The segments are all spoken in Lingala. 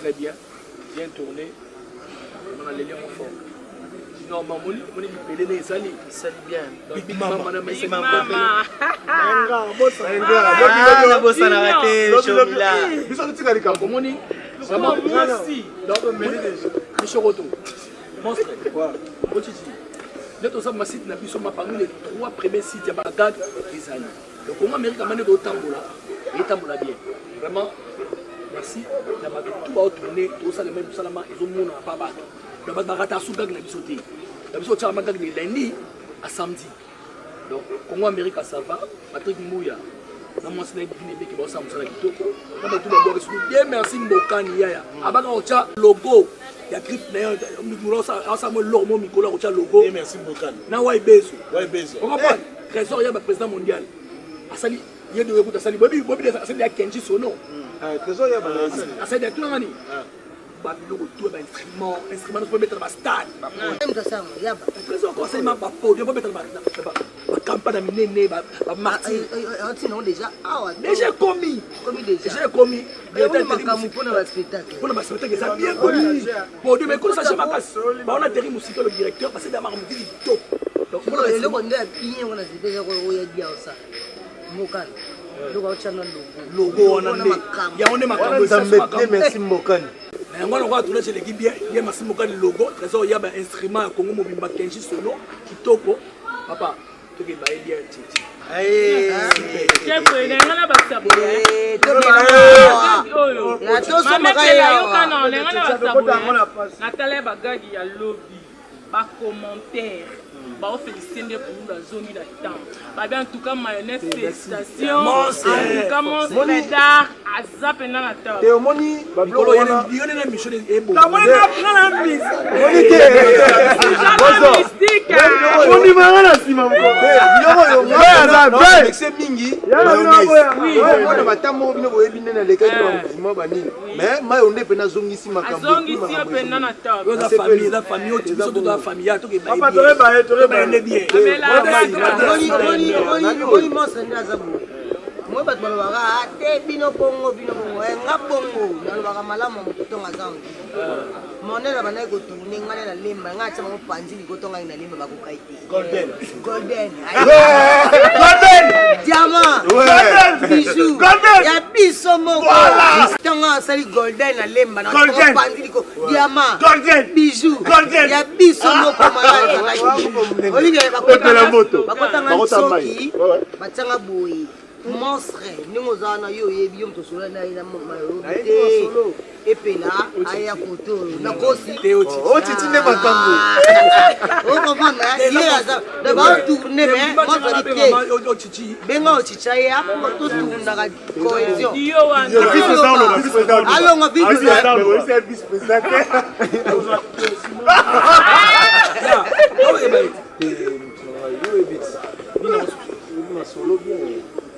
très bien tourné. On a les liens forts. Sinon, il sali bien. Big Mama. Parmi les 3 premiers sites de Bagdad, les années. Donc, on Amérique a mené d'autant et tambola bien. Vraiment, merci. Tout va tourner, tout ça, les mêmes, ils ont mon papa. Donc, on va sauter. On va sauter lundi à samedi. Donc, Congo Amérique, ça va. Patrick Mouya, dans mon sénat, qui va s'en bien, merci, Mbokani. Avant, on a logo. Il y a grip logo. Merci beaucoup. Na wai bezo. On comprend. Trésor ya président mondial. Asali, il y a de écoute asali. Bobi asali ya Kenji Sono. Trésor ya asali ya tout mani. Ba logo tout ba instrument pour mettre ba stade. Même ça ça ya ba. Trésor ko asali ma ba podium pour mettre ba campagne minene ba marti. Sinon déjà Déjà commis. J'ai commis. Pour le spectacle. Pour le spectacle, ça bien commis. Pour mais comme ça je m'apasse. On a terri musical le directeur parce que d'abord on dit top. Donc le monde a pigné on a dit déjà qu'on y a dit ça. Mokan. Logo on a il y a on est ma merci Mokan. Mais on va tourner chez l'équipe bien, il y a merci Mokan le logo, trésor il y a un instrument Congo Mobimba Kenji Sono qui topo. Papa tu vas aider Titi. Aïe. J'ai pris les gens là-bas. Nathalie Bagadi a lobby, pas commentaire. Bah on félicite pour nous la zone d'attente. Bah bien en tout cas mayonnaise félicitations. En tout cas mon pédard à zap dans la table. Et au moni, Bablo il y a une mission est beau. La moni n'a pas la mise. Mystique. On y va là si maman. Yo c'est mingi. Oui. On va tamo bino boye bino na leka ni mo bani. Mais mayonnaise pena zongi si makambo. Zongi si pena na table. La famille, tu toute la famille to ke Papa bien. Oni monse ndaza bu. moi bato balobaka te bino bongo nga bongo nalobaka malamu mokotonga zangu monela bandaki kotourne ngane na lemba nga atia bango panzi likotongai na lemba bakokai te golden diamant bijou ya biso moko ntango asali golden na lemba na panzi liko diamant bijou ya biso moko malai olivia bakotanga soki batianga boye monstre ndenge oza na yo oyebi yo moto osola na ye na mayobi te epela aya koto nakosi otitinde makambo okomprendre ye aza baotourne me monstre te benga ochicha ye apo totundaka cohésion alonga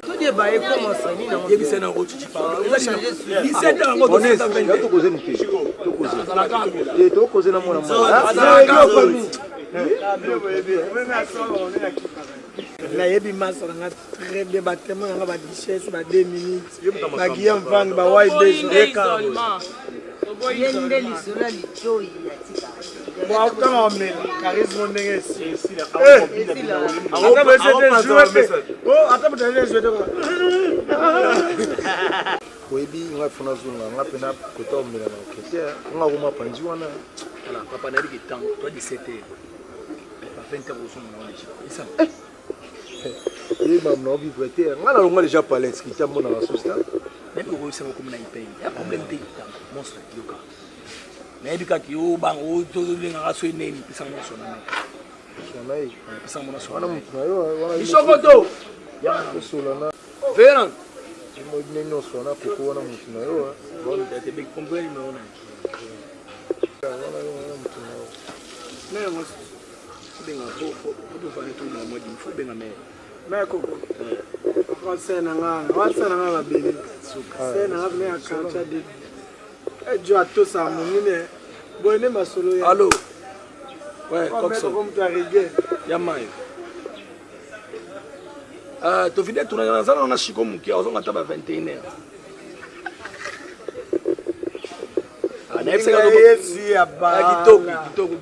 Tout ba commence ni na yebi sena ko chichi pa ni senda ngo to senda vende to koze muke to koze to koze na mona la yebi masala nga très bien battement nga ba 10 ba 2 minutes ba Guillaume Van ba wide day ka yende lisona lichoi ya tika bon kama on charisme ndenge si la oyebi nga fona zunga nga pena kota omela na okete nga koma panzi wana ala papa na riki temps toi 17h pa 20h au na on isa et mam no vivre te nga na longa déjà parler ce qui t'a mon na sosta même ko ko sema ko na ipei ya problème te monstre yoka mais bika ki o bang o to lenga ga so neni pisa mo so na sona yi pisa mo na so wana mtu na yo wana isokoto ya na sola na Ferran mo neno sona koko wana mtu na yo bon te big comprendre me ona wana mtu na yo mais moi benga ko fa to na mo di fo benga me mais koko ko sena nga wasena nga babeli sena nga ne akanta de ejo atosa munine boyene masolo ya allô ouais comme tu as rigué ya mayo to vide tunanga nzana na shiko mukia ozonga taba 21h ana epseka do yesi ya ba kitoko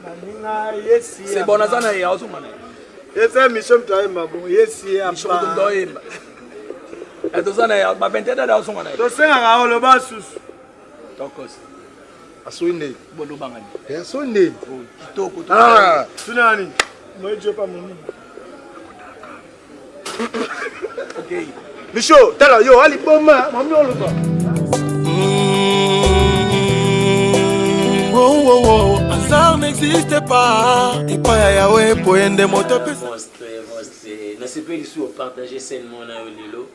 maninga yesi c'est bon azana ya ozonga na esa mission mtaemba bon yesi ya shiko ndo yemba etozana ya ba 21h da ozonga na to senga ga oloba susu tokos asoinde bodo bangani asoinde kitoko ah tunani moi je pas mon OK Micho tala yo ali boma mami oloba hasard n'existe pas et pas ya Yahweh pour ende moto monstre na sepeli su partager seulement na lelo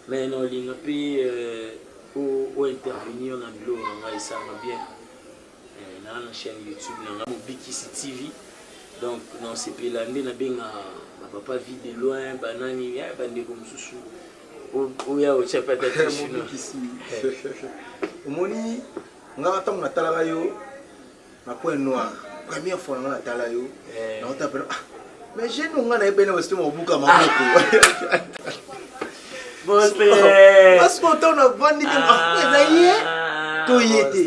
mais non linga pe ou intervenir dans le on ça va bien dans la chaîne YouTube na Mobikisi TV donc non c'est pe la ndena benga papa vit de loin banani ya bande comme susu ou ya o chapata tishino omoni nga tamu na tala yo na point noir première fois na tala yo na ota pero mais je no nga na ebene weste mo buka maboko parce que on a vendu to yete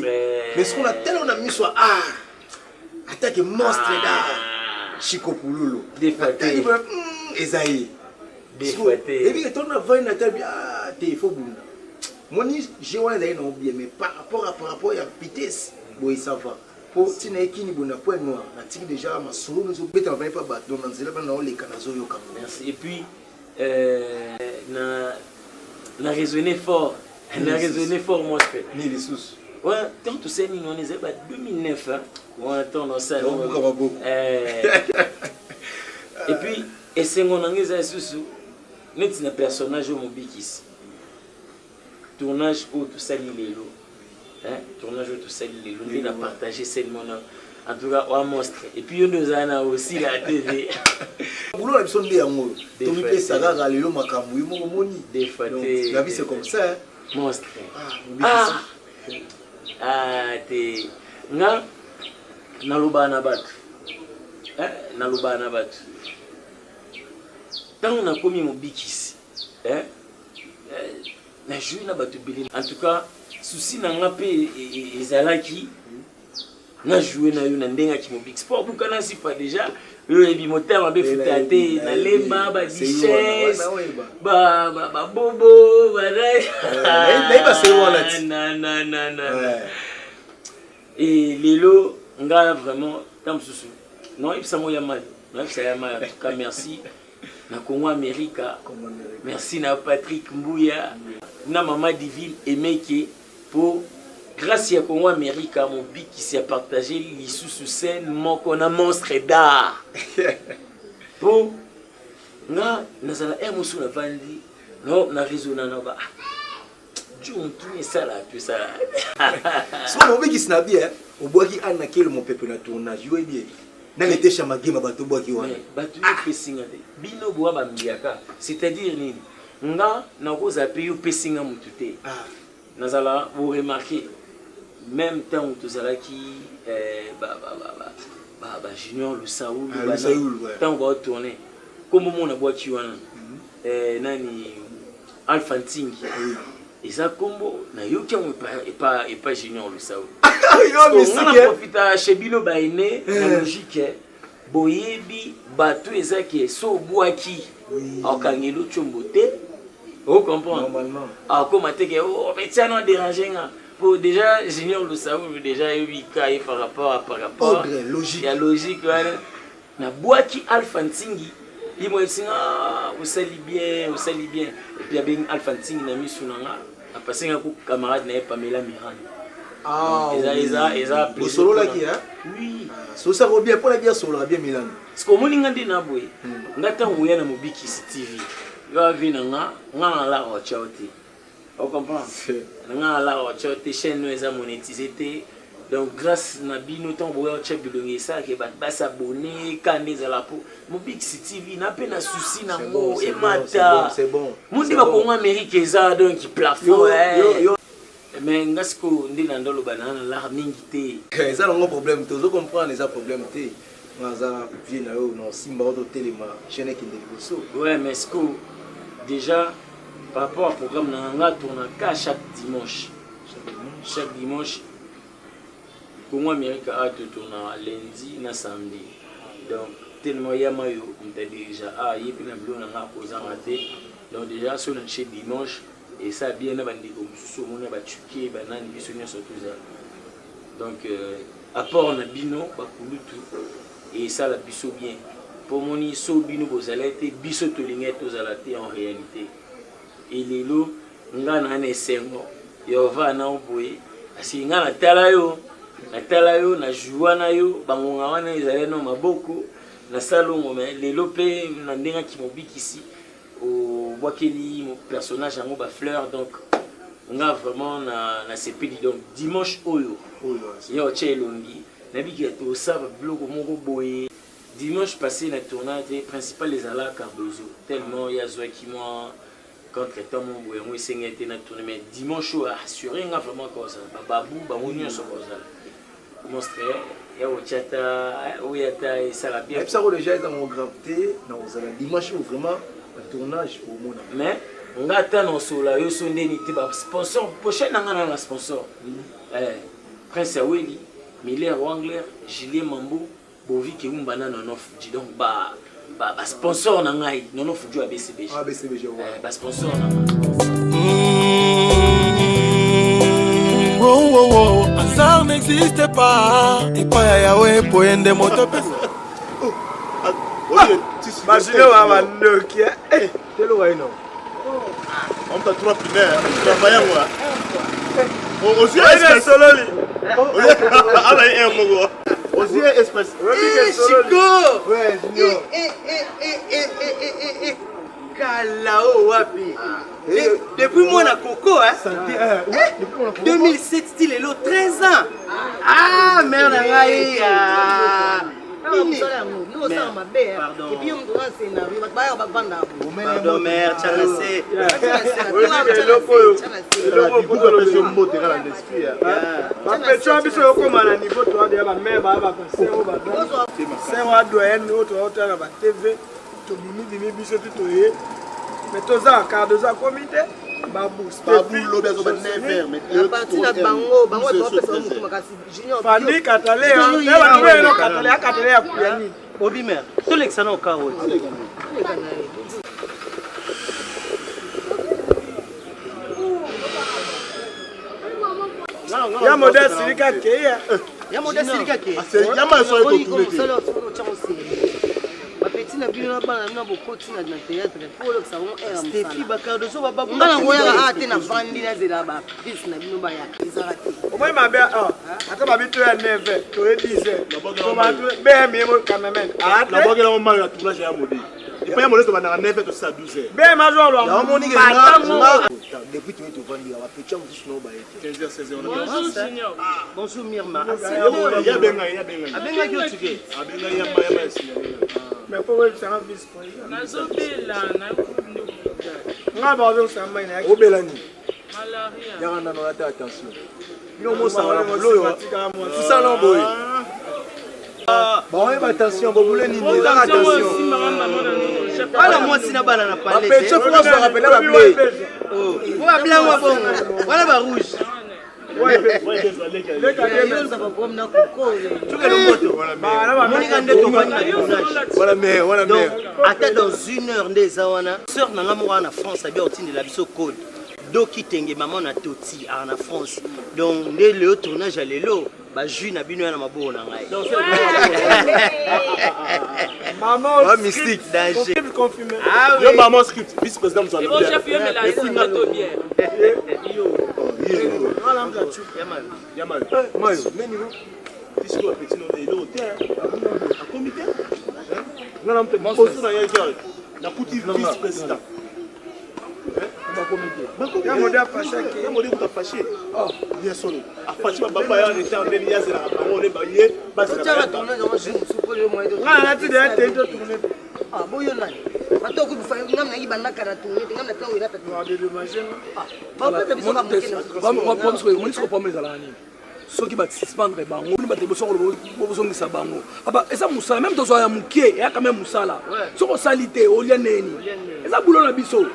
mais ce qu'on a tellement on a mis soit attaque monstre da Chico Pululu défaté Esaïe défaté et puis on a vendu na tabi te faut bunda moni je wana d'ailleurs non bien mais par rapport à vitesse boy ça va pour tina ekini bunda point noir na tiki déjà ma solo nous beta va pas battre dans nzela ba na ole kanazo yo kam merci et puis na raisonner fort moi je fais ni les sous ouais tant tout ça ni on est à 2009 hein on attend dans ça et puis et c'est mon angeza sous net na personnage au Mobikisi tournage où tout ça lilo hein tournage où tout ça lilo on a partagé seulement en tout cas un monstre et puis on nous a aussi la TV boulot la personne de yango to mi pesa ga lelo makambu mo moni défaté la vie c'est comme ça monstre te nga nalubana batu nalubana batu tangu nakomi Mobikisi na joué na bato belé. En tout cas, souci na nga pe ezalaki na joué na yo na ndenga ki mo big sport bukana sifa déjà yo ebi moteur mabe futate na lemba ba biches ba bobo ba ba se wala na et lelo nga vraiment tam susu non ipsa mo ya mal non ipsa ya mal. En tout cas merci na Congo America, merci na Patrick Mbouya na Maman Divine Emeke pour grâce à Congo America mon big qui s'est partagé l'issue sous scène mon qu'on a monstre d'art pour na nazala émotion na vandi non na raisonner na ba Dieu tout ça là tout ça so mon big qui snabi au bois qui an naquel mon peuple na tournage yo bien na lete chama game bato bois qui wana bato pesinga de bino boa ba miaka c'est-à-dire nini nga na ko zape yo pesinga mutute nazala vous remarquez même temps où tu as qui Junior le Saoul tant on va tourner comme on a boîte nani Alpha Ntingi et ça combo na yo qui on pas Junior le Saoul on a profité chez Bino Baine la logique boyebi bato ezaki so boaki okangelo chombote on comprend normalement comme ateke oh mais tiens non déranger pour déjà Junior le Saoul déjà eu cahier par rapport logique. Il y a logique na boaki Alpha Ntingi il m'a dit vous salez bien et puis bien Alpha Ntingi na mis sunanga a passé un coup camarade na Pamela Miranda eza le solo là qui oui so ça va bien pour la bien solo bien Milan parce que mon ngandi na boy ngata ngoya na mobiki TV yo vina nga la rochaoti. On comprend. Nga la rochaoti chaîne nous a monétisé donc grâce na bino ton boya check bilongi ça ke ba s'abonner kané za la po mobiki TV na pe na souci na mo et mata c'est bon mundi ba ko Amérique eza donc plafond mais ngasko ndi na ndolo banana la mingi te ça non problème tu zo comprendre les problème te ngaza vient non simba auto téléma chaîne qui ndeliboso ouais mais ce que déjà par rapport au programme na tourne chaque dimanche Congo America a tourne lundi na samedi donc tellement yamayo on t'a déjà yepi na bleu na kozanga te donc déjà sur le dimanche et ça bien na bandi ko mususu mona ba chuki ba nani biso nyonso tuza donc apport na bino ba kulutu et ça la biso bien pour moni so bino bozalete biso to lingete ozalate en réalité et lelo nga na ne sengo yo va na oboye asi nga na tala yo na joie na yo bangonga wana ezale no maboko na salongo mais lelo pe na ndenga ki mobikisi au Wakeli mon personnage en ba fleur donc on a vraiment na sepeli donc dimanche oyo yo chelongi na biki to ça bloco moko boye dimanche passé la tournage principal les ala Cardozo tellement ya zo qui moi contre temps mon boye moi sengete na tourner mais dimanche assuré nga vraiment comme ça babou ba monyo so ça monstre ya o chata o yata et ça la bien ça déjà dans mon gravité non vous allez dimanche vraiment tournage au monde mais on attend non sola yo sonde ni te ba sponsor prochain nga na sponsor Prince Aweli Miller Wangler Julien Mambo bovi ke umbana non fuji donc ba sponsor na ngai non fuji ABCBG ba sponsor na hasard n'existe pas et pas Yahweh pour ende moto Imagine wa Nokia. Telo wa ino. On t'a trop piné. Travailler moi. Aussi espèce sololi. Ala un mogo. Aussi espèce. Chico. Ouais, Junior. Kalao wapi. Depuis moi na Coco 2007 style et 13 ans. Ah merde ngai. Pardon mère, Tchalacé. Mais tous ça, car deux ans comité, babou, Fanny Katale, Katale à Kouyani. Obimer, tout l'excellent au carreau. Il y a modèle Silika qui est. Il y a modèle Silika qui est. Il y a mal sur le tour. Petit na bino bana na bokoti na théâtre pour le salon est en Stéphie Bakardo so baba ngana ngoya ate na vandi na zela ba pis na bino ba ya izarati au moins ma belle aka ba bitu ya 9 to 10 to ba be mi mo cameraman ate la bogue la mal la tournage ya modi et pas ya modi to ba na 9 to 12 be ma jo lo ya moni ke depuis tu es vandi la petit cham sino ba 15h 16h Bonjour Seigneur. Bonjour Mirma. ya benga Abenga ki otuke. abenga ya ma mais pour le salon vice président Nazobela na nga ba zo samba ina o belani malaria. ya kana no ata attention bino mo sa la loyo tout ça non boy bon ba attention bo boule ni ni la attention Voilà moi si na bana na palais. pe chef France va rappeler la play Oh, voilà blanc wa bongo. Voilà ba rouge. le cadre ça va prendre na koko Tu que le moto. Monika ndeto kwa voilà mais donc ata dans 1 heure ndeza wana sœur nanga mwa na France abi otindi la biso code doki tenge maman na toti na France donc ndé le tournage à lelo ba jus na bino na mabo na ngai maman mystique danger confirmé ah yo maman script vice président nous Et bon chef yo me la singa to bien. Yo. Yamal mayo meni mo tisco petit non de hôtel à comité non non peut poser dans hier na kuti vice président ya modèle fâché qui ya modèle ko fâché bien solo a fâché ba baba ya était en délire ya zera ba on ba ye ba tu vas tourner dans je suppose le moyen de nga na ti de te to tourner ah boyo nani bato ku fa ngam na ibanda kana tourner ngam na tawo ina on de imagine ba ba biso ba mukina va prendre ce qu'on dit comme ça soki basuspendre bango ni bato bosoko bozongisa bango aba eza musala même tozwa ya mokie eya quand même musala soko osali te olia neni eza bulo na biso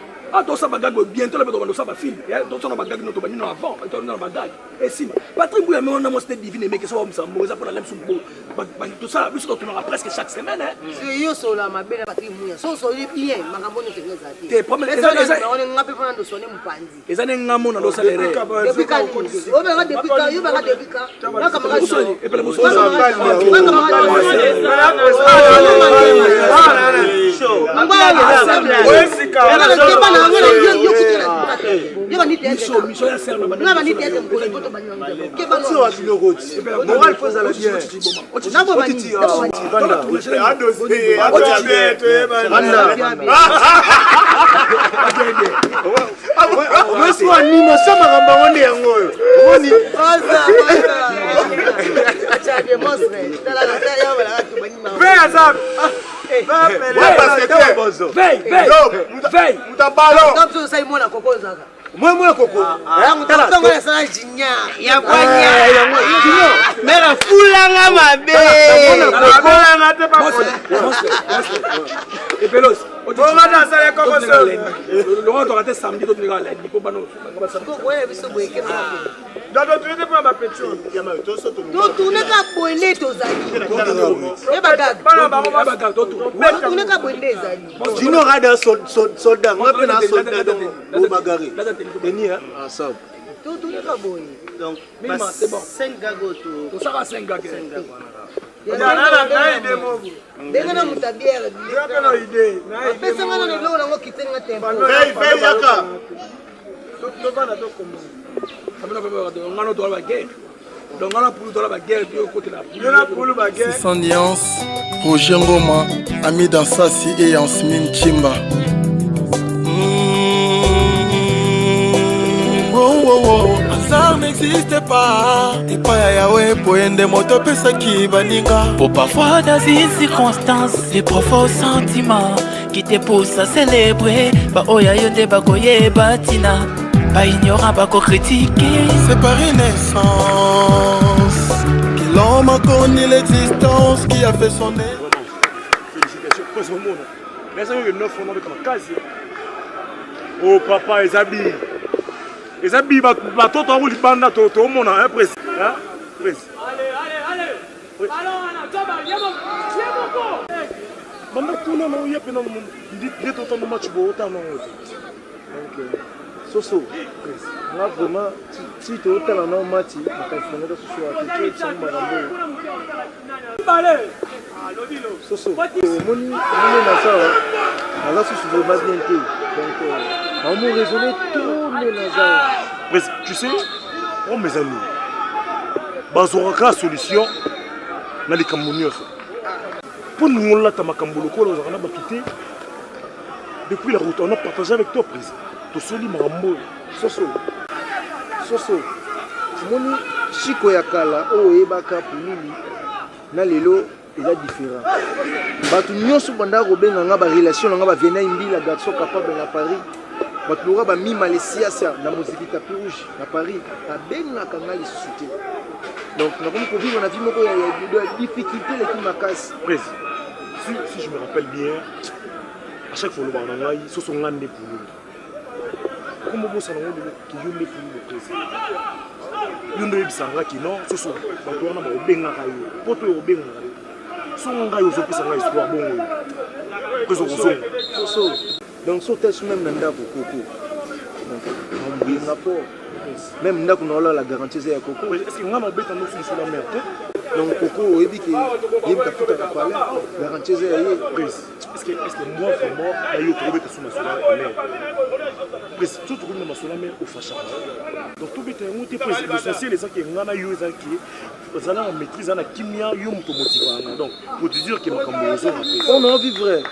tosa bagage bientôt la beto ça ba film tosa na bagage no to banino avant to na bagage esima Patrick Bouya mais on a monté divine mais que ça va musambo eza pour la lemsu tout ça puisque tu n'auras presque chaque semaine c'est yo sola mabela Patrick Bouya so so bien makambo ne tengeza ti te problème eza on ngape fana ndo sone mpanzi eza ne ngamo na lo salere depuis quand o be ga depuis quand yo be ga depuis quand na kamera musoni et puis musoni mission ya serre na ba ni tete mkono poto banyanga ke ba so abino goti moral faut ça la bien na bo bani Moi, soit ni mo sama kamba wonde yango. Woni. Acha de mostre. Tala na tala ya bala tu bani ma. Veille azam. Veille. Mutabalo. Donc so sai mona koko zaka. Moi koko. Mutala tonga ya sana jinya. Ya kwanya. Jinya. mera fulanga mabe Koko na te pas. Et Pelos. On va danser les cocos. Le roi doit rester samedi d'autres gars là, il faut pas nous. Koko ya biso boye ke ma. Dans notre vie pour ma pétion. Donc tourner ka boye to zali. Ya bagag. Tourner ka boye zali. Dino rada soldat, on appelle un soldat au bagarre. Deni ah ça. Tourner ka boye. donc c'est bon. 5 gago to Ça va 5 gars. Denga na mutabiere. Yaka na idée. Pesa ngana ni lo na ngo kitenga tempo. Veille yaka. To bana to kombo. Ça veut dire on a la guerre. Donc on a pour la guerre du côté là. Il y en a pour le baguette. Sans nuance, Roger Ngoma, Ami Dansasi et Yansmin Chimba. Hasard n'existe pas. Et pas ya Yahweh pour ende moto pesa ki baninga. Pour parfois dans une circonstance, des profonds sentiments qui te poussent à célébrer. Ba oya yonde ba koye batina. Pas ignorant, pas critiquer. C'est par une naissance que l'homme a connu l'existence qui a fait son nez. Félicitations pour ce monde. Mais ça veut que 9 on avec ma case. Oh papa, Ezabi. Ezabi, bateau t'as voulu banda, t'as mon hein, presse. Hein? Presse. Allez. Allons, viens mon Banda, tout le monde, il y a plein de monde. Dites autant de matchs pour autant de monde. Donc, Soso, là vraiment, si tu es autant de match, tu vas faire ce soir. Tu es sans marambo. Soso, moni na ça, là c'est vraiment bien fait. Donc, on m'a raisonné tout le Nazar. Mais tu sais, oh mes amis, bazoraka solution na les Camerounais. Pour nous là, ta makambolo ko la zana bakité. Depuis la route, on a partagé avec toi président. To soli marambo. Soso, moni Chico Yakala, oh ebaka punini na lelo. Il est différent. Batu nyonso banda robenga nga ba relation nga ba viena imbila garçon capable na Paris. Batu lora ba mi Malaysia ça na musique tapis rouge na Paris. Ta benga kanga les sociétés. Donc na comme vivre na vie moko ya difficulté les qui makas. Si je me rappelle bien, à chaque fois le bar ngai so so ngande pour nous. Comment vous ça ngande qui yonde pour le président. Yonde bisanga ki non so so batu wana ba obenga kayo. Poto obenga kayo. Donc, ce test même dans Coco. Même dans la garantie de Coco. Est-ce que nous avons besoin de nous sur la mer? Donc, Coco, il dit qu'il y a une garantie de est-ce que moi, vraiment, il y a eu trouvé que sur la mer? Tout trouvé sur la mer au Facha. Donc, tout est l'essentiel, les gens qui ont en maîtrise, en kimia, donc pour te dire que on a envie vrai,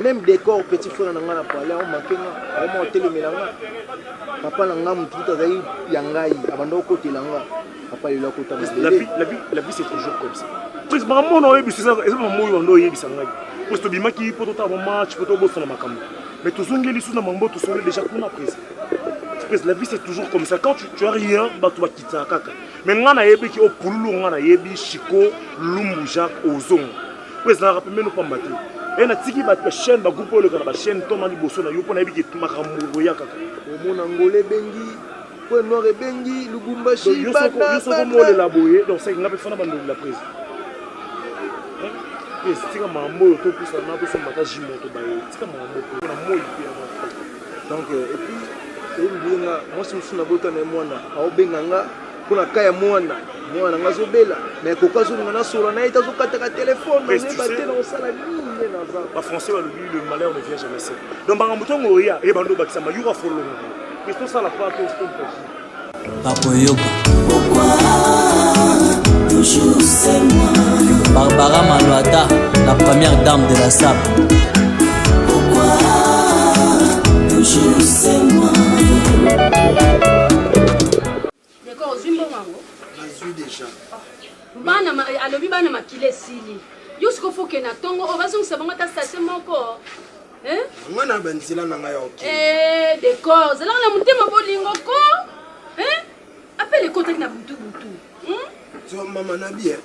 même des corps petits frères on a parlé, on manque vraiment téléménage. Papa n'a tout à yangai, abandon côté langa. Papa il a côté la vie c'est toujours comme ça. Parce que maman on a eu ça, et maman on a eu ça. Parce que bima qui peut tout avoir match, peut tout bosser na makambo. Mais tout zongeli sous na mambo tout sont déjà qu'on a pris. La vie c'est toujours comme ça. Quand tu as rien, bah tu vas quitter à caca. Mais on a yebi qui au poulou, on a yebi Chico, Lumbu Jacques, Ozon. Parce que ça rappelle même pas matin. Et na tiki ba chaîne ba groupe le kana chaîne to mali boso na yo pona yebi ki makambo ya kaka. Au mon angolais bengi, point noir et bengi, Lubumbashi, bana. Yo so mo le laboyer, donc c'est ngapé fana bando la prise. Et c'est comme un mot to plus na to so mata jimo to ba. C'est comme un mot na mo ipi. Donc et puis moi si je suis na bota na mwana aobenganga pona kaya mwana ngazobela mais kokazo ngana sola na ita zokata téléphone mais baté na osala nini na za ba français ba lobi le malheur ne vient jamais seul donc ba mutongo ya e bando bakisa ma yura follow mais tout ça la pas tout Papoyoka pourquoi toujours c'est moi Barbara Maloata la première dame de la SAP pourquoi toujours c'est moi D'accord, Zimbo Mango. Vas-y déjà. Bana alobi bana makile sili. Yusko foke na tongo o bazong sabanga ta station moko. Hein? Ngwana benzila na nga yoki. D'accord, zala na mutema bolingo ko. Hein? Appelle côté na butu. So mama na bien.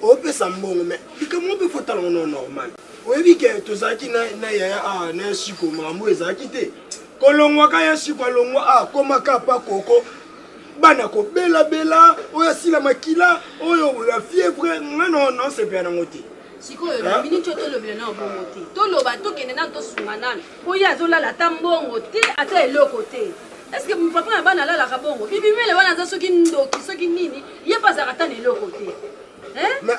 O pe sambongo mais bikamo be fotala normal. O ebike to zaki na ya na shiko mambo ezaki te. Kolongwa ka ya shiko longwa koma kapa koko. Bana ko bela oya sila makila oyo la fièvre non c'est bien ngoti sikoyo na bini choto lo bien na bongo te to lo ba to kene na to sunganana oya zola la tambongo te ata eloko te est-ce que papa na bana la ka bongo bibi mele bana za soki ndoki soki nini ye pas arata ne eloko te hein mais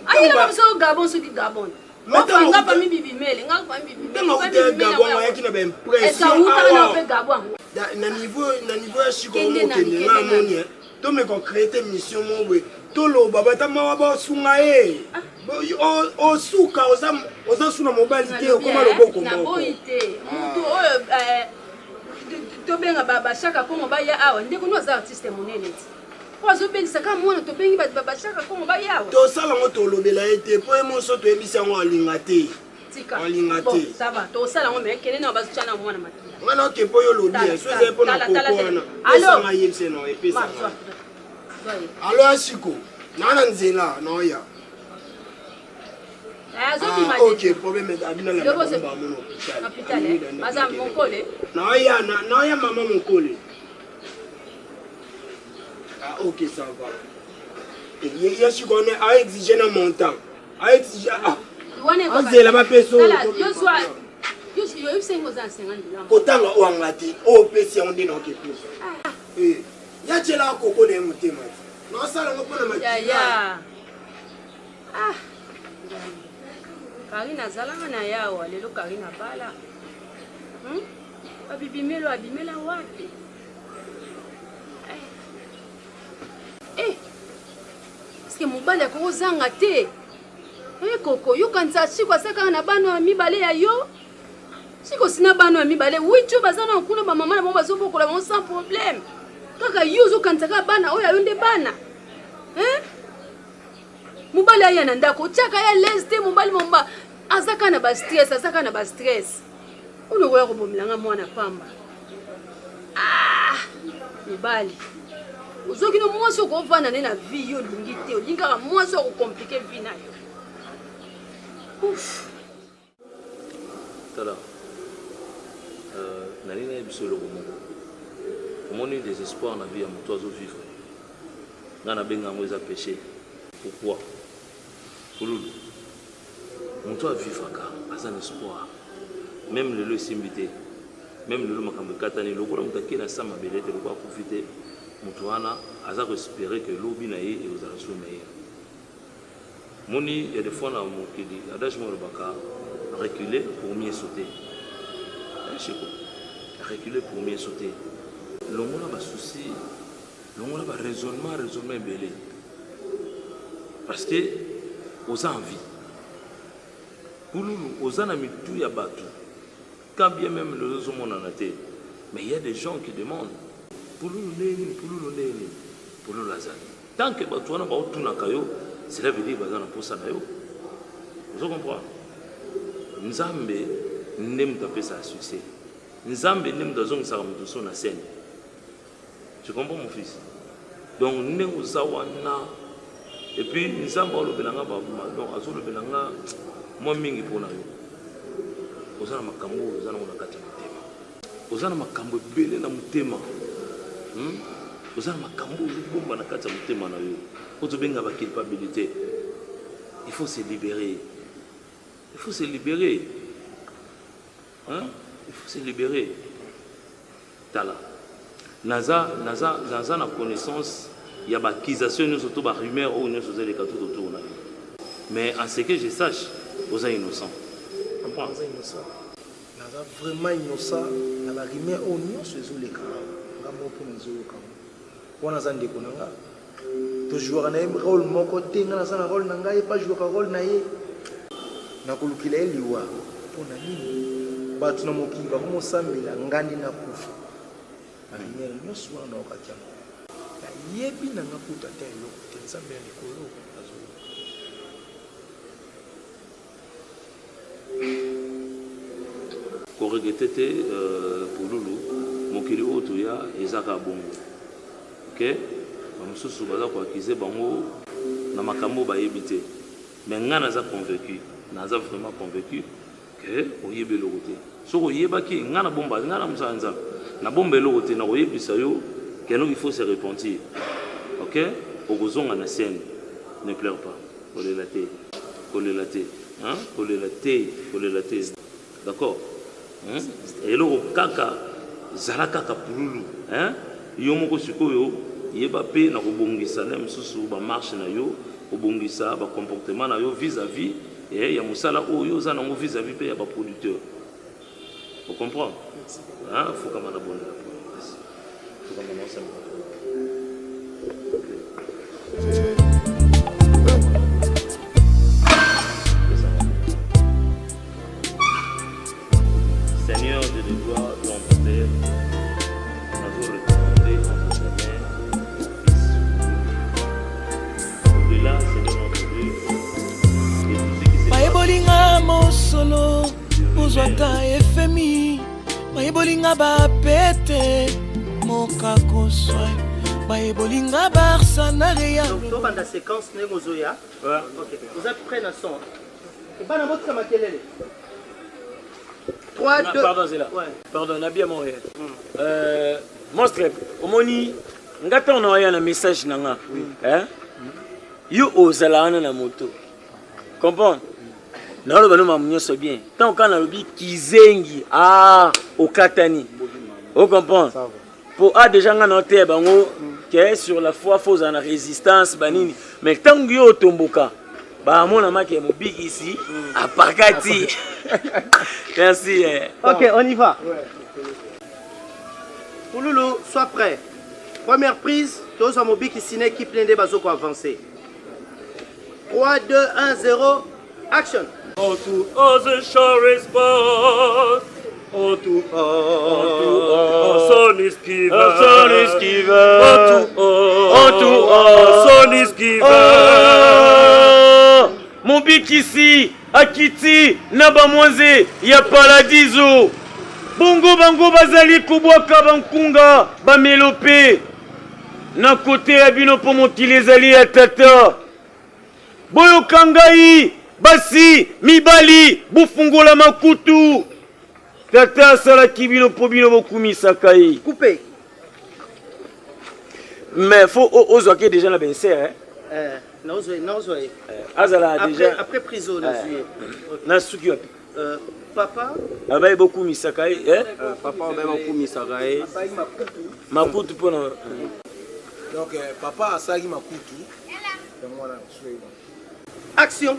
ayi na so gabon soki gabon nga pa mi bibi mele nga pa mi bibi mele gabon ya kina ba impression na niveau ya shiko mo kende na moni to me ko créer mission mo we to lo baba ta ma ba sunga o suka oza suna mobile te ko ma lo boko na boite mutu oyo to benga baba shaka ko mo ba ya awa ndeko no za artiste monene Ozo bengisa ka mwana to bengi baba shaka ko mo ba ya to sala ngo to lobela ete po e mo so to ebisa ngo alinga te bon ça va to sala ngo me kene na ba tshana mwana makila ngana ke po yo lodi so ze po na koko wana esa nga yemse no epesa allo asiko nana nzela no ya Ok, problème est abina la maman mon hôpital. Madame mon collé. Non, il y a maman mon collé. Ah, ok, ça va. Il y a ce qu'on a exigé un montant. A exigé. Ah, c'est la personne. Autant on l'a dit, au PC on dit non que plus. Il y a des gens qui ont des moutons. Non, ça, on peut le mettre. Ah. Karina zalanga na yawa lelo Karina bala. Abibimelo abimela wapi? Est-ce que mobali akozanga te? Koko yo kanza chiko saka na bano mibale ya yo. Chiko sina bano mibale wicho bazana kuna ba mama na bomba zo bokola bon sans problème. Kaka yo zo kanza ka bana oya yonde bana. Mobali aya na ndako chaka ya leste mobali momba azaka na ba stress uno wala ko bomilanga mwana pamba mobali uzoki no mwasi ko vana na vie yo lingi te olinga mwasi ko compliquer vie na yo tala nani na bisolo ko moko omoni désespoir na vie ya moto azo vivre ngana benga ngo eza péché. Pourquoi? Pouloulou. Mon toit vivre à un espoir. Même le lieu simbité. Même le lieu makambe katani. Le goulam taki na sama belete. Le goulam profiter. Mon toit na aza espérer que l'eau binaye et aux arrêts meilleurs. Moni, il y a des fois dans mon kili. Adage mon baka reculer pour mieux sauter. Reculer pour mieux sauter. L'homme n'a pas souci. L'homme n'a pas raisonnement belé. Parce que aux envies. Pour nous, aux envies tout y a battu. Quand bien même le réseau mon en a été. Mais il y a des gens qui demandent. Pour nous, pour nous lazare. Tant que tu n'as pas tout na kayo, cela veut dire bazana pour ça nayo. Vous comprenez? Nzambe n'aime taper ça succès. Nzambe n'aime dans un saram de son scène. Tu comprends mon fils? Donc nous zawana. Et puis nous avons le belanga babuma. Donc azo le belanga moi mingi pour nayo. Ozana makambo ozana na kati mutema. Ozana makambo belé na mutema. Ozana makambo bomba na kati mutema na yo. Ozobenga ba culpabilité. Il faut se libérer. Il faut se libérer. Hein? Il faut se libérer. Tala. Naza na connaissance, il y a des accusations, surtout des rumeurs ou nous faisons les cartes autour. Mais en ce que je sache, vous êtes innocent. Comprends? Vous êtes innocent. Naza vraiment innocent. Dans la rumeur ou nous faisons les cartes. Nous pour nous les cartes. On a zandé konanga. Tu joues un rôle mon côté, na un rôle nanga et pas jouer un rôle naie. Na kulukila eliwa. Pour nani? Batu na mokinga como sambila ngandi na kufa. Ariel no swa na okatia. Ya yebi na ngaputa te lo tenzambe likolo azolo. Ko regretete pour Loulou, mokili oto ya ezaka bongo. OK? Bamususu baza ko akize bango na makambo ba yebite. Mais nga naza convaincu, naza vraiment convaincu que oyebe lo côté. So oyebaki nga na bomba, nga na musanza. Na bombe lo côté na oyebisa yo que il faut se repentir. OK? Okozonga na scène. Ne pleure pas. Kolelate. Hein? Kolelate. D'accord? Hein? Et lo kaka zalaka ka pululu, hein? Yo moko sikoyo yeba pe na kobongisa na msusu ba marche na yo, kobongisa ba comportement na yo vis-à-vis et ya musala oyo za na vis-à-vis pe ya ba producteur. Vous comprenez? Hein? Faut comme on a bonne. Faut comme on s'aime. Seigneur de gloire, ton Père, nous avons recommandé entre tes mains, au-delà, Seigneur notre Dieu, et tout ce qui s'est passé. Maebolinga mosolo, uzwaka FMI, maebolinga bapete, mokako soin, maebolinga Barça na Real. Donc, dans la séquence, vous êtes prêts à son. bana botika makelele 3 2 pardon c'est là pardon na bien Montréal monstre omoni ngata on a un message nanga hein yo ozala na moto comprendre na lo bano mamunyo so bien tant qu'on a lobi kizengi okatani o comprendre pour déjà nga na te bango que sur la foi faut en résistance banini mais tant que yo tomboka ba mona make mobik ici à Pakati. Merci. OK, on y va. Pouloulou, sois prêt. Première prise, tous en mobik ici équipe l'indé bazo ko avancer. 3 2 1 0 action. Oh to the shore spot. Oh to son is given. Son is given. Son is given. Mobik ici, Akiti, Nabamwaze, ya Paradiso. Bongo bango bazali kubwaka bankunga, bamelope. Na kote ya bino po mokili ezali ya tata. Boyo kangai, basi, mibali, bufungola makutu. Tata sala kibino po bino bokumisa kai. Coupé. Mais faut ozoke déjà na benser hein. Non, Azala déjà après prison na suki wapi papa abaye beaucoup misakai papa abaye beaucoup misakai makutu pona donc papa asaki makutu action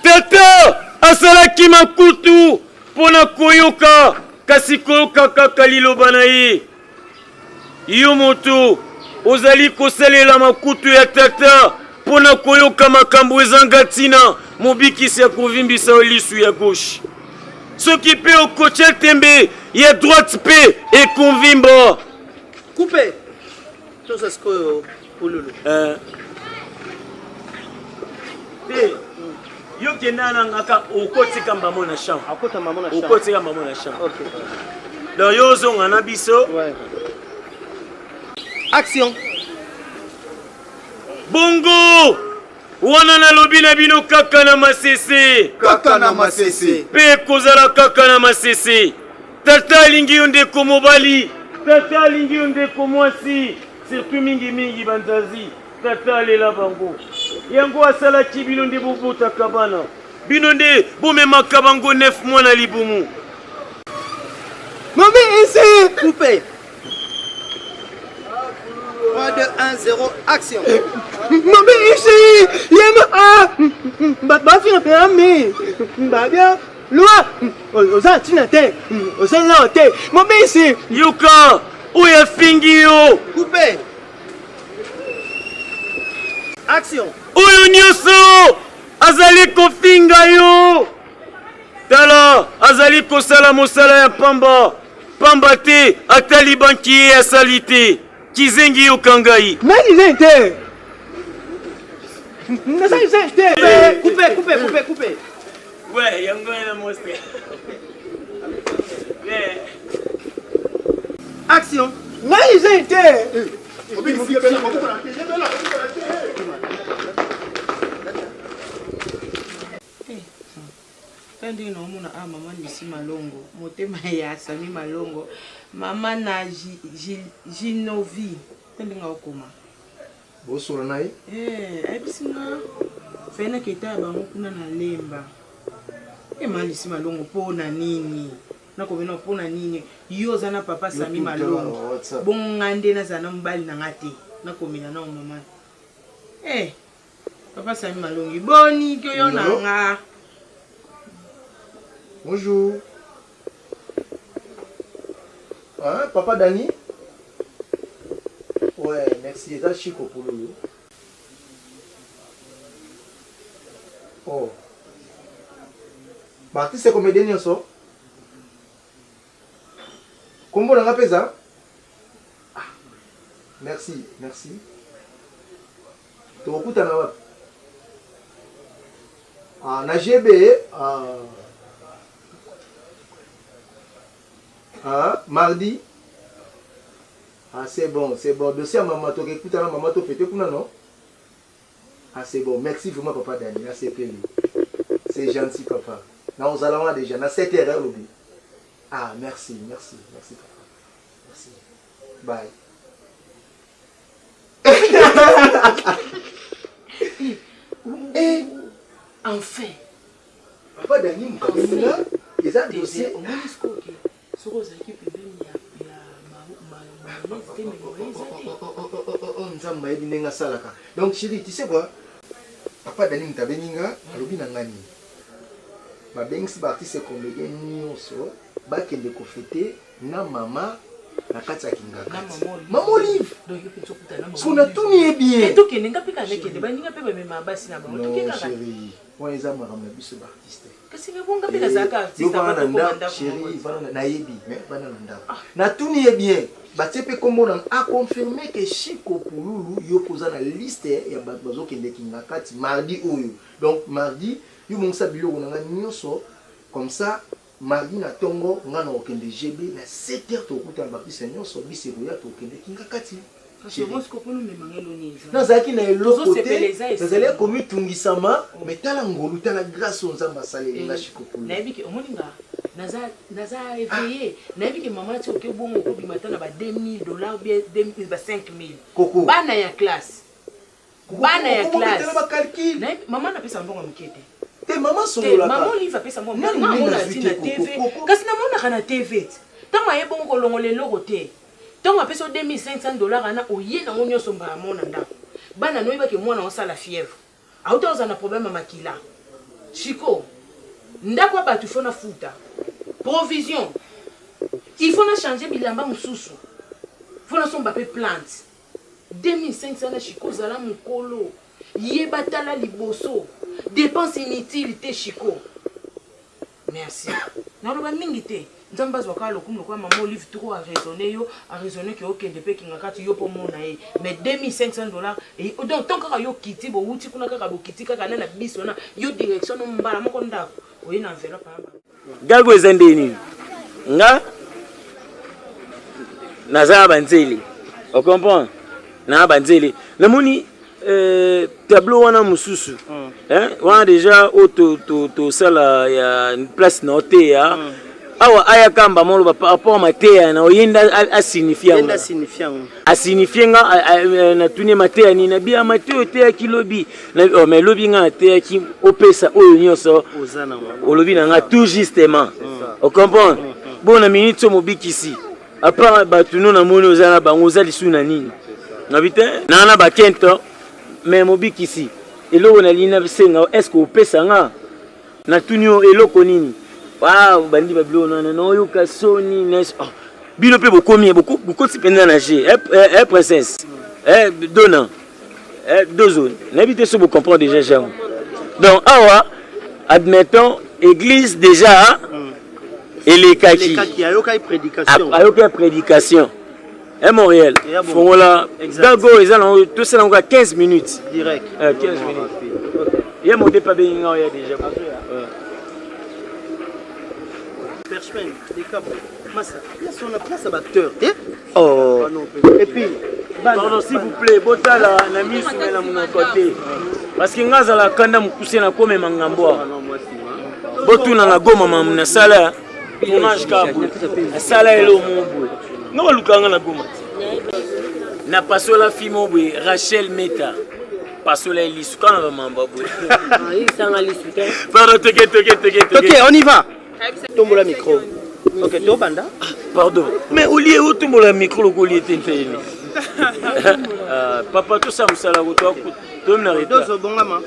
tata asalaki makutu pona koyoka kasi koyoka kaka liloba na ye yo moto ozali kosalela makutu ya tata pona koyoka makambo ezanga ntina mobikisi ya kovimbisa lisu ya gauche soki mpe okotia tembe ya droite mpe ekonvimba coupe toza sikoyo pululu te yo kenda nangaka okotika mbamo na champ okotika mbamo na champ donc yo ozonga na biso action bongo wana nalobi na bino kaka na masese mpe kozala kaka na masese tata alingi yo ndeko mobali tata alingi yo ndeko mwasi surtout mingi banzazi tata alela bango yango asalaki bino nde bobotaka bana bino nde bomemaka bango 9 mois na libumu Maman ici coupé 3 2 1 0 action Maman ici yema bafina pe ami babia loi oza tina te oza la te Maman ici yuka oya fingi yo coupé action oyo nyonso azali kofinga yo tala azali kosala mosala ya pamba pamba te atali banki ye asali te kizengi yo kangai nakize te nakize te coupé ouais yango ena mostre action nakize te ndenge naomona mama Lucy Malongo motema ya Sami Malongo mama na Ginovi ndenge okoma bosola naye abisinga fena keta bango kuna na lemba mama Lucy Malongo pona nini nakobena pona nini yo zana papa Sami Malongo bongande na zana mbali na ngate nakomena na mama papa Sami Malongo boni kyo yo nanga. Bonjour. Hein, papa Dani? Ouais, merci. C'est chico pour lui. Oh. Bah, tu sais combien de temps? Comment on a fait ça? Merci. Tu écoutes à la na GB, mardi. C'est bon. Dossier à maman, tu écoutes à la maman, tu fais non? C'est bon. Merci vraiment, papa Dani. C'est plaisir. C'est gentil, papa. Non, nous allons déjà. On a 7 erreurs, l'oubli. Ah, merci, merci, merci, papa. Merci. Bye. Et enfin. Papa Dani, Moukabenga, ils ont dossier. Au moins, ce rose qui peut venir. Donc chérie, tu sais quoi? Papa Dani Mtabeninga, alobi nangani. Ma bengsi ba artiste comédien nyonso, ba kende ko fêter na mama na kati ya Kingaka. Maman Olive. Donc il faut que tu na tout ni bien. Et tout que ninga pika nekende ba ninga pe ba mema basi na bango. Non chérie, on les a marama biso ba artiste. Kasi nga bonga pika zaka artiste. Yo bana nda chérie, bana na yebi, mais bana nda. Na tout ni bien. Batepe komona a confirmé que Chico Pululu yo posa na liste ya bazo kende Kingaka ti mardi oyo. Donc mardi yo mongsa biloko na nyonso comme ça mardi na tongo nga na okende GB na 7h to kuta bapisa nyonso biseko ya to kende Kingaka ti. Parce que moi ce que nous me mangelo ni. Nazaki na eloko te. Nazali komi tungisama metala ngolu tala grâce on zamba salé na Chico Pululu. Na biki omoninga naza éveillé nayebi ke mama ti oke bongo okobimata na ba $2000 ou bien 5000 bana ya classe mama napesa mbongo moke te mama solola mama Olive apesa mbongo namona ti na tv kasi namonaka na tv ntango aye bongo kolongola eloko te ntango apesa $2500 ana oye nango nyonso mbala mona ndako bana noyebaki mwana osala fièvre auta oza na problème ya makila Chico ndako ya bato fona futa provision il faut na changer bilamba mususu faut na somba pe plante 2500 na Chico zala mukolo yeba tala liboso dépense inutile te Chico merci na loba mingi te nzamba zwaka lokumu kwa mama Olive trop a raisonné que okende pe Kingaka ti yo po mona e mais $2500 et donc tant que yo kiti bo wuti kuna kaka bo kiti kaka na biso na yo direction no mbala moko ndako oye na enveloppe amba galgo ezendeni nga naza banzeli o comprend na banzeli namoni tableau wana mususu wana déjà to sala ya place na hotel ya awa aya kamba molo par rapport à matéa na oyenda asignifier nga na tuni matéa ni na bia matéo te kilobi na mais lobi nga te ki opesa oyo nyonso olobi na nga tout justement on comprend bon na minute mobikisi à part batuno na moni ozana bango ozali suna nini ngabite na ba kento mais mobikisi eloko na lina bisenga est-ce que opesa nga na tunio eloko nini wow bandi babilo nana no yoka soni nes bino pe bokomi beaucoup tipenda na G princesse dona deux zones n'habite ce vous comprendre déjà Jean donc awa admettons église déjà et les kaki ayoka prédication Montréal fongola dago ezala tout ça dans 15 minutes direct 15 minutes il y a monté pas bien déjà Perchman, des câbles. Massa, il y a son place à batteur. Oh. Et puis, pardon s'il vous plaît, botala na misu na mon côté. Parce que ngaza la kanda mukuse na kome mangambo. Botuna na goma mamna sala. Tournage kabu. Sala elo mobwe. Ngo lukanga na goma. Na pasola fimo bwe Rachel Meta. Pasola elisuka na mamba bwe. Il sanga lisuka. Pardon, teke. OK, on y va. Tombe le micro. Ok, tu banda. Pardon. Mais au lieu où tombe le micro, le collier était fait. Papa, tout ça, vous savez, tu me l'arrêtes. Deux bongama.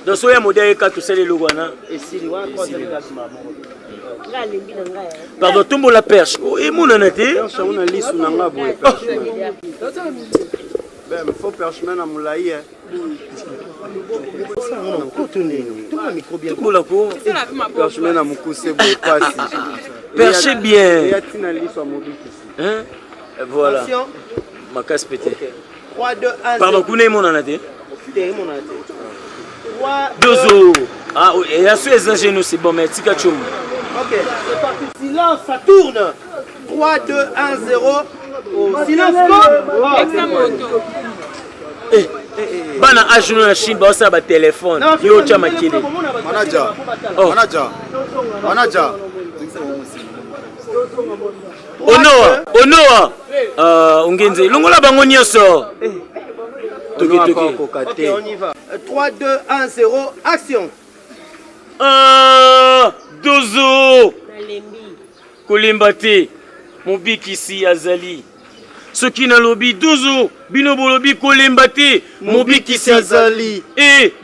Dans ce modèle, quand tu sais les logana. Et si tu vois, pardon, tombe la perche. Et mon anaté. On a lisse ou n'a pas. Ben, faut percheman à moulaï. Perchez bien. Voilà. Ma casse pété. 3, 2, 1. Pardon, vous n'avez mon anaté. 2 euros. Ah oui, et à ce que c'est bon, mais c'est quelque chose. Ok, c'est parti. Silence, ça tourne. 3, 2, 1, 0. Silence, go. bana age no na Chine baosala ba téléphone yo tya makele manager onoa ongenze longola bango nyonso Ok, on y va. 3, 2, 1, 0, action. Dozo kolemba te mobikisi azali soki nalobi Dozo bino bolobi kolemba te mobikisi azali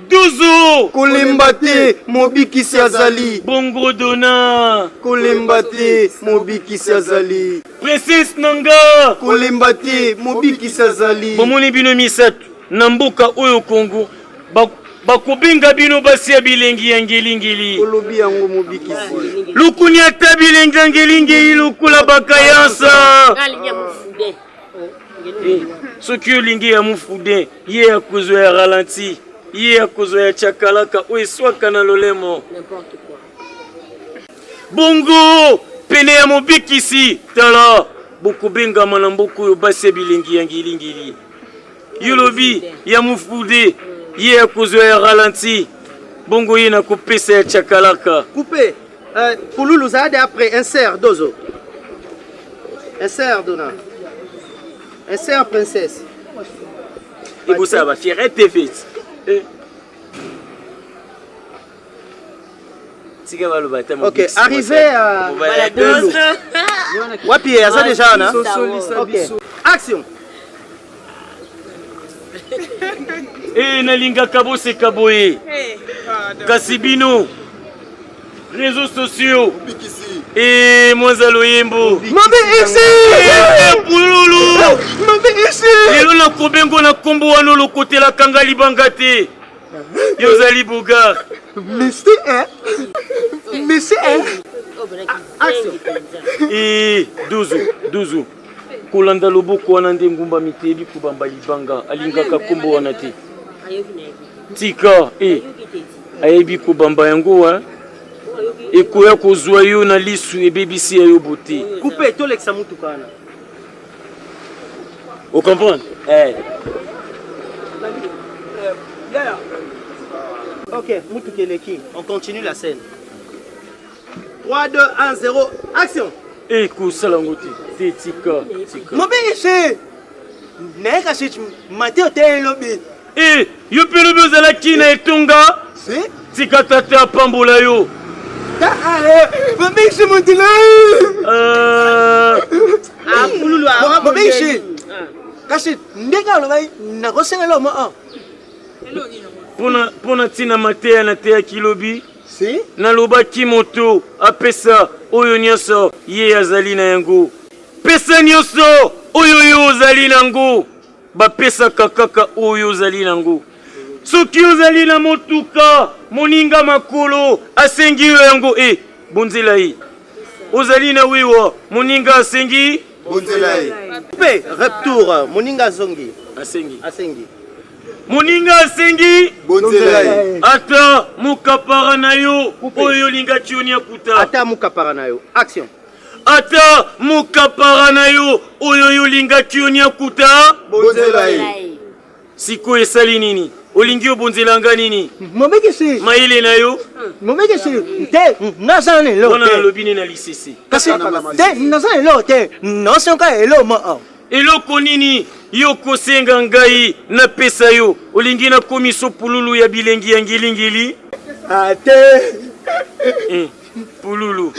Dozo kolemba te mobikisi azali bongo dona kolemba te mobikisi azali princesse nanga kolemba te mobikisi azali bomoni bino misato na mboka oyo Kongo bakobenga bino basi ya bilengi ya ngelingeli olobi yango mobikisi lukuni ata bilengi ya ngelingeli lokola bakayansa soki olingi ya mufude ye ya kozwa ya ralanti ye ya kozwa ya chakalaka oyo eswaka na lolemo bongo pene ya mobikisi tala bokobengama na mboka oyo basi ya bilengi ya ngelingeli yolobi ya mufude ye ya kozwa ya ralanti bongo ye na kopesa ya chakalaka coupé Pouloulou Zade après insert Dozo insert Dona insert princesse ebosa ba fierete vite tika baloba ta ok arrivé à Pouloulou wapi aza déjà na ok action nalingaka boseka boye kasi bino réseaux sociaux mwanza loyembo Pouloulou lelo nakobengo na nkombo wana olokotelaka libanga te yozali bogar Dozo kolanda loboko wana nde ngumba mitebi kubamba libanga alingaka nkombo wana te tika ayebi kobamba yango wa ekoya kozwa yo na lisu ebebisi ya yo bote coupe tolekisa mutuka wana o comprendre ok mutuka eleki on continue la scène 3 2 1 0 action ekosala ngo te tika mobengisi naye kasi mateo te elobi yo mpe lobi ozalaki na etonga tika tata apambola yo mobengisi motila mobengisi kasi ndenge alobai nakosengela omo mpona ntina mateya na te ya kilobi nalobaki moto apesa oyo nyonso ye azali na yango pesa nyonso oyo yo ozali nango bapesaka kaka oyo ozali nango soki ozali na motuka moninga makolo asengi yo yango bonzela ye ozali na wiwa moninga asengi bonzela ye pe retour moninga azongi asengi moninga asengi bonzela ye ata mukapara na yo oyo olingaki yo niakuta ata mukapara na yo action ata mukapara na yo oyo yolingaki yo niakuta bonzela ye siko esali nini olingi obonzelanga nini mobekisi mayele na yo mobekisi te naza na elo wana nalobi ne na lisese kasi te naza na elo te nasenga elo ma eloko nini yo kosenga ngai napesa yo olingi nakomi so pululu ya bilengi ya ngilingili ate pululu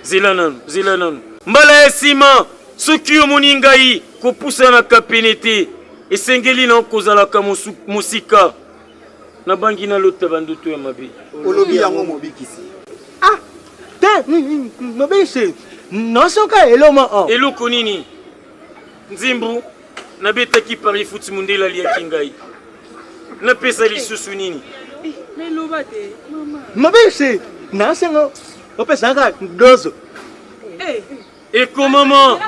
zela nanu mbala ya nsima soki omoni ngai kopusanaka pene te esengeli na kozalaka mosika nabangi nalota bandoto ya mabe olobi yango mobikisi te mobikisi nasenga elo ma eloko nini nzimbu nabetaki pari futi mundela aliaki ngai napesa lisusu nini mobikisi nasenga opesanga Dozo ekomama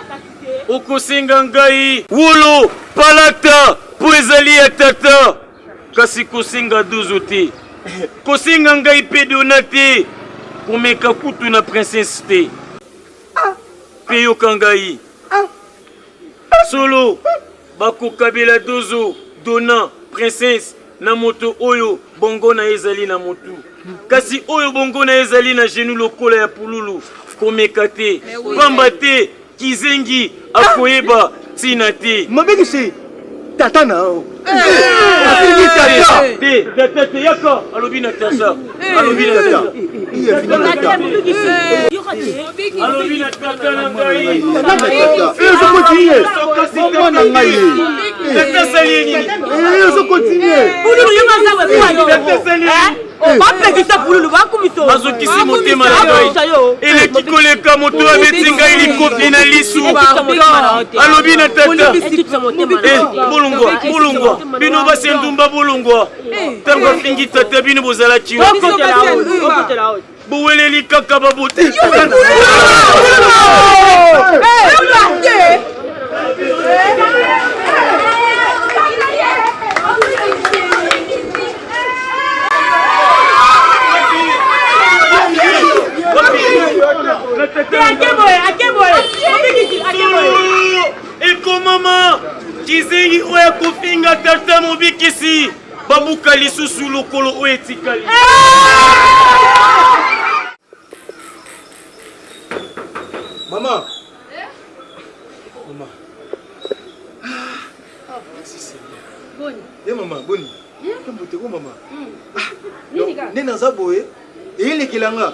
okosenga ngai wolo palata po ezali ya tata kasi kosenga Dozo te kosenga ngai mpe dona te komeka kutu na princesse te mpe yoka ngai solo bakokabela Dozo dona princesse na moto oyo bongo na ezali na motu kasi oyo bongo na ezali na genou lokola ya pululu komeka te pamba te kizengi akoyeba tina te mabekisi tata na o tata yaka alobi na tata alobi na tata alobi na tata na ngai tata sali nini bazokisi motema na ngai eleki koleka moto abeti ngai likofi na lisu alobi na tata bolongwa bino basi ndumba bolongwa ntango afingi tata bino bozalaki boweleli kaka babote ekomama kizengi oyo akofinga tata mobikisi babuka lisusu lokolo oyo etikali Maman. Boni. Maman, boni. Kamboteko maman. Nena zaboye. Kilanga.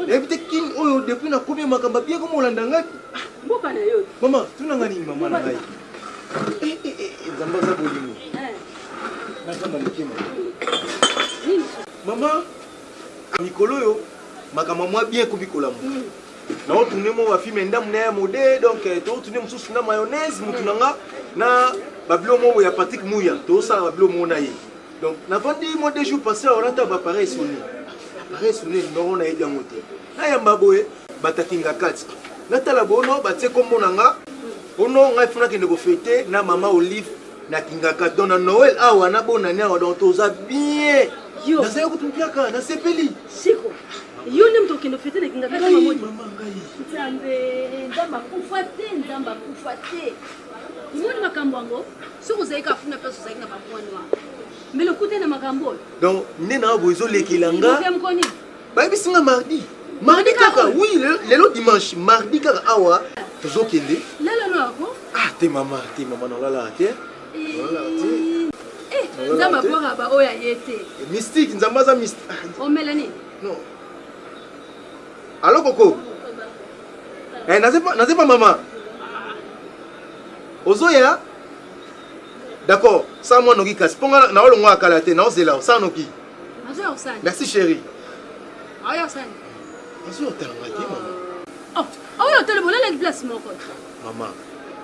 Ebite kin oyo depuis na combien makamba bien comme olanda ngaki. Mboka na yo. Maman, tunanga nini maman na ngai. Zamba zabolimo. Nazamba mukima. Maman, mikolo yo makamba moi bien kubikola mu. Na otourner mo wa filme ndam na modé donc to otourner mususu na mayonnaise mutunanga na babilo mo ya Patrick Mouya to sa babilo mo na ye. Donc na vandi mo 2 jours passés on renta ba pareil sonné. Pareil sonné numéro na yeba ngote. Na yamba boye batakinga kati. Na tala bono batie kombo nanga. Ono ngai funa kende ko fêter na mama Olive na kinga kati. Donc na Noël awa na bona nya donc toza bien. Yo. Na sayo kutumpiaka na sepeli. Siko. Yoni mtoke no fete na kinga kati mama moni. Nzambe nzamba kufate. Moni makambo ngo. Soko zaika funa pesa zaika na babwana. Mais le côté na makambo. Donc nena bozo lekilanga. Ba bisinga mardi. Mardi kaka oui le dimanche mardi kaka awa tozo kende. Lelo no ako? Ah te mama na lala te. Nzamba kwa ba oya yete. Mystique nzamba za mystique. O Mélanie. Non. Allô Coco. N'a pas maman. Ozoya. D'accord. Ça moi noki kas. Ponga na olongo akala te na ozela ça noki. Azoya osani. Merci chérie. Azoya osani. Azoya tanga te maman. Oh, azoya telebola la place moko. Maman.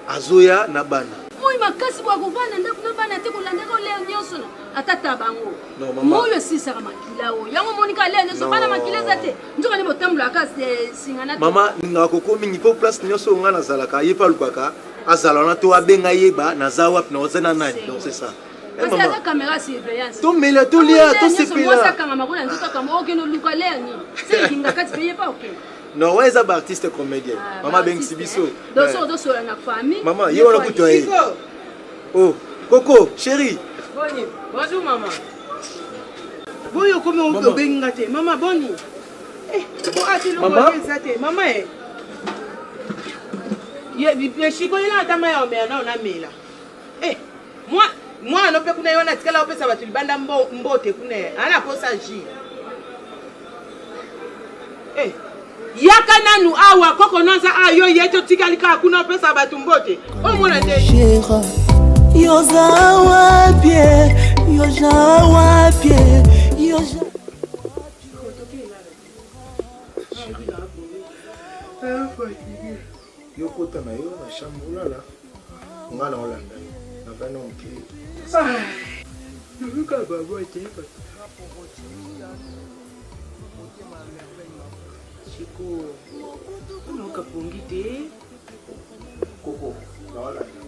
Azoya na bana. Moi makasi bwa kovana ndako na bana te kolanda ko leo nyonso na atata bango. Non maman. Moi si sera makila o. Yango monika leo nyonso bana makila zate. Njoka ni botambula kasi singana. Maman ninga koko mingi po place nyonso nga na zalaka yepa lukaka. Azalana to abenga yeba na zawap na ozena nani. Donc c'est ça. Parce que la caméra surveillance. To mela to lia to sepela. Moi ça kanga makona nzoka kama okeno luka leo ni. C'est kinga kati paye pas ok. Non, ouais, ça va artiste comédien. Maman ben sibiso. Doso na famille. Maman, yo na kuto ai. Oh, Coco, chérie. Boni, bonjour maman. Boyo comme on benga te. Maman boni. Bon ati lo bonza te. Maman eh. Ye shiko ina tama ya omea na mela. Moi no pe kuna yona tikala opesa batu libanda mbote kuna. Ana posa ji. Yaka nanu awa koko nonza ayo yeto tikalika kuna pesa batu mbote. Omona te. Yoza wapie. Yo kota na yo na shambulala. Ngana Holanda. Na bana onki. Nuka babo tepa. Chico. Nuka pongi te. Coco, na Holanda.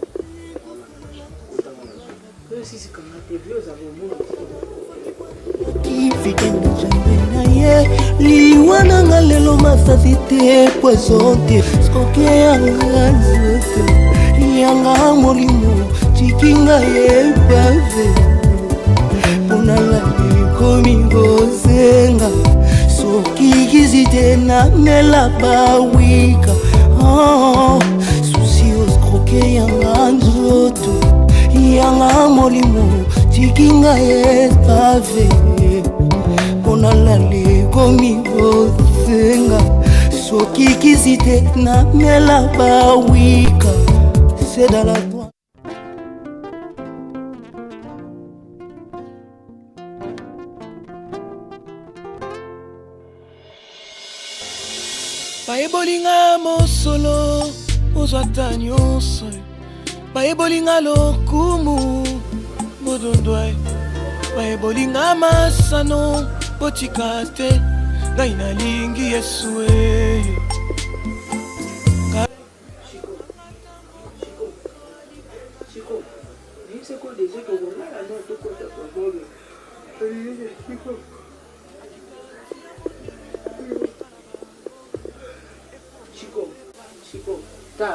Sisi kama te vio za bomo. Ifitendo jambe na ye liwana ngalelo masasi te poison te skoke yanga zote yanga molimo chikinga ye bave ponala ekomi bozenga soki kizite namela bawika susi oskroke yanga nzoto yanga molimo tikinga espave ponala ekomi bozenga soki kizite namela bawika c'est dans la toi. Baebolinga mosolo ozwata nyonso baebolinga lokumu modondwa baebolinga masano botika te ngai nalingi Yesu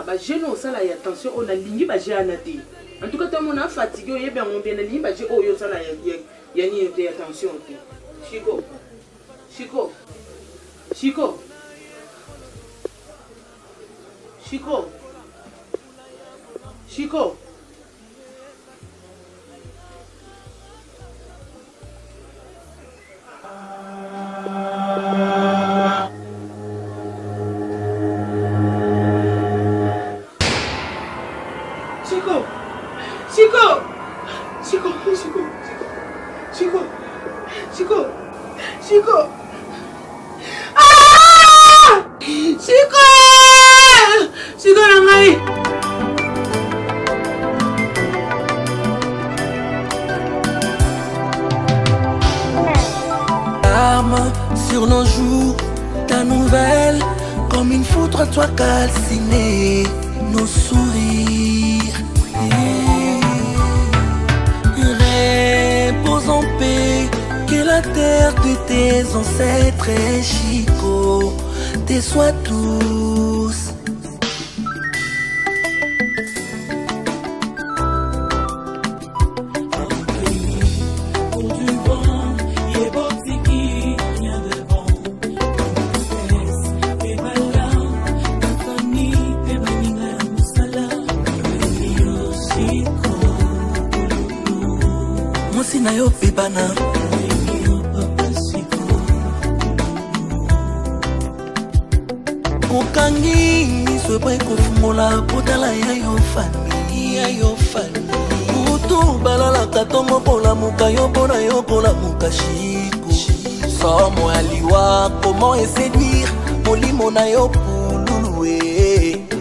Bah, j'ai non ça là, attention, on a ligne, bah j'ai anaté. En tout cas, tout le monde a fatigué, il y a bien bien la ligne, bah j'ai oh yo ça là, il y a ni attention. Chico, Chico, Chico, Chico, Chico. Chico! Ah! Chico! Chico nangai! Larmes sur nos joues, ta nouvelle, comme une foudre, toi calciné, nos sourires. Repose en paix. Que la terre de tes ancêtres, Chico, te soit tous. Moi yo pibana. Okangi miso kofungola potala ya yo fami Utu balala katongo pola muka yo pola muka Chico Somo aliwa comment et séduire molimo na yo pululuwe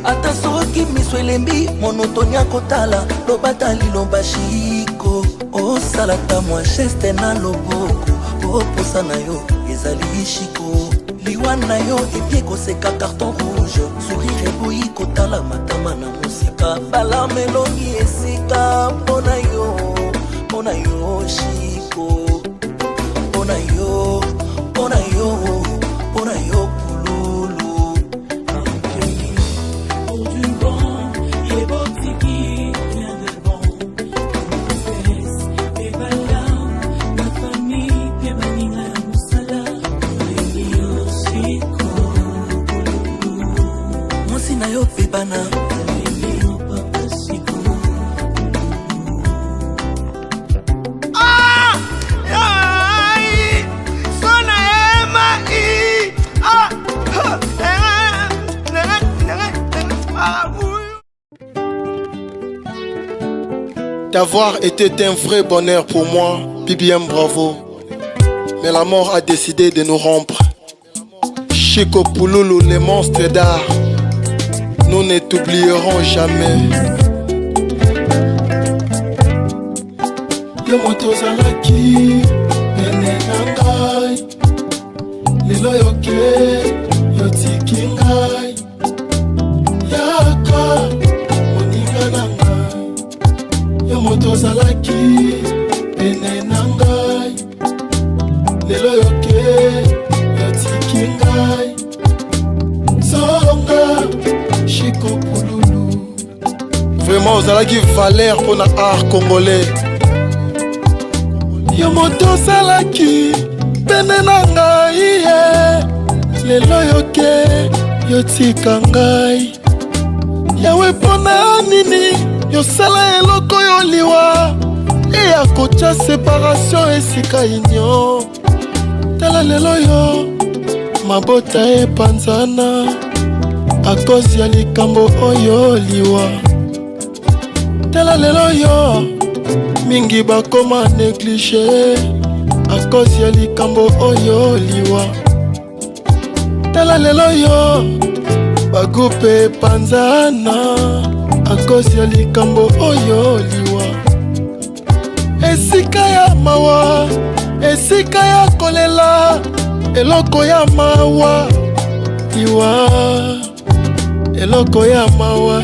Ata soki miso elembi monotonia kotala lobatali lomba Chico O salata mwa cheste na loboko Oposa na yo ezali Chico Liwana yo epie koseka carton rouge Sourire eboyi kotala matama na musika Bala melongi esika Pona yo Chico Pona yo pululu Pour du bon, il est beau tiki, rien de bon Et bala, ma famille, et baninga musala Monsina yo pibana D'avoir été un vrai bonheur pour moi, BBM bravo. Mais la mort a décidé de nous rompre. Chico Pululu, les monstres d'art, nous ne t'oublierons jamais. Yo moto zalaki, pene nangai, lelo yoke, yotiki ngai, yaka, moninga nangai. Yo moto zalaki, pene nangai, lelo yoke, yotiki ngai, songa, Chico Pululu. Vraiment, zalaki valeur pour na art congolais. yo moto osalaki pene na ngai ye lelo yoke yotika ngai yawe mpona nini yosala eloko yoliwa eya kotya séparation esika union tala lelo yo mabota epanzana akosi ya likambo oyo liwa tala lelo yo mingi bakoma neglige akosi ya likambo oyo liwa tala lelo yo bagupe epanzana akosi ya likambo oyo liwa esika ya mawa esika ya kolela eloko ya mawa liwa eloko ya mawa